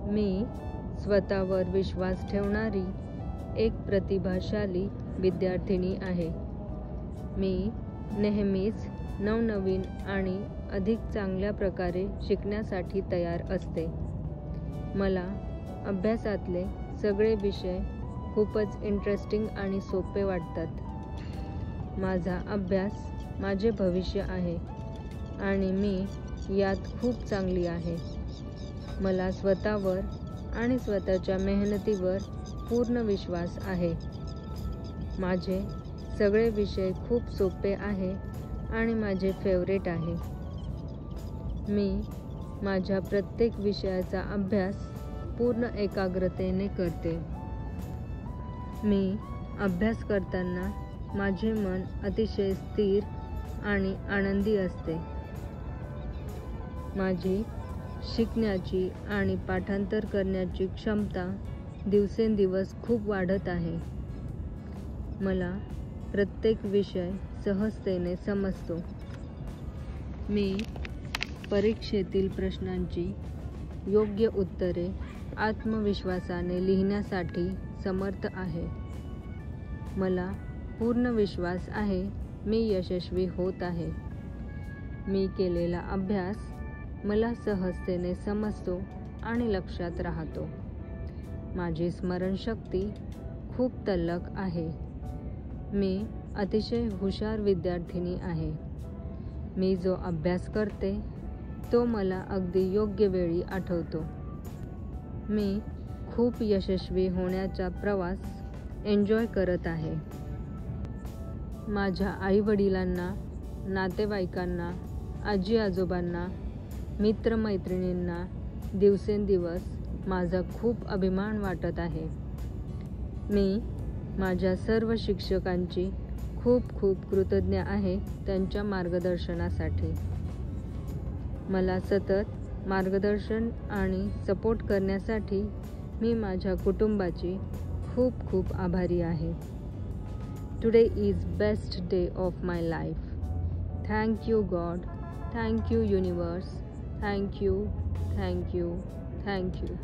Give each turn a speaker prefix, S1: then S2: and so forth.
S1: मी स्वतःवर विश्वास ठेवणारी एक प्रतिभाशाली विद्यार्थिनी आहे. मी नेहमीच नवनवीन आणि अधिक चांगल्या प्रकारे शिकण्यासाठी तयार असते. मला अभ्यासातले सगळे विषय खूपच इंटरेस्टिंग आणि सोपे वाटतात. माझा अभ्यास माझे भविष्य आहे आणि मी यात खूप चांगली आहे. मला स्वतःवर आणि स्वतःच्या मेहनतीवर पूर्ण विश्वास आहे. माझे सगळे विषय खूप सोपे आहे आणि माझे फेवरेट आहे. मी माझ्या प्रत्येक विषयाचा अभ्यास पूर्ण एकाग्रतेने करते. मी अभ्यास करताना माझे मन अतिशय स्थिर आणि आनंदी असते. माझी शिकण्याची आणि पाठांतर करण्याची क्षमता दिवसेंदिवस खूप वाढत आहे. मला प्रत्येक विषय सहजतेने समजतो. मी परीक्षेतील प्रश्नांची योग्य उत्तरे आत्मविश्वासाने लिहिण्यासाठी समर्थ आहे. मला पूर्ण विश्वास आहे मी यशस्वी होत आहे. मी केलेला अभ्यास मला सहजतेने समजतो आणि लक्षात राहतो. माझी स्मरणशक्ती खूप तल्लख आहे. मी अतिशय हुशार विद्यार्थिनी आहे. मी जो अभ्यास करते तो मला अगदी योग्य वेळी आठवतो. मी खूप यशस्वी होण्याचा प्रवास एन्जॉय करत आहे. माझ्या आईवडिलांना, नातेवाईकांना, आजी आजोबांना, मित्रमैत्रिणींना दिवसेंदिवस माझा खूप अभिमान वाटत आहे. मी माझ्या सर्व शिक्षकांची खूप खूप कृतज्ञ आहे त्यांच्या मार्गदर्शनासाठी. मला सतत मार्गदर्शन आणि सपोर्ट करण्यासाठी मी माझ्या कुटुंबाची खूप खूप आभारी आहे. Today is best day of my life. Thank you God. Thank you universe. Thank you. Thank you. Thank you.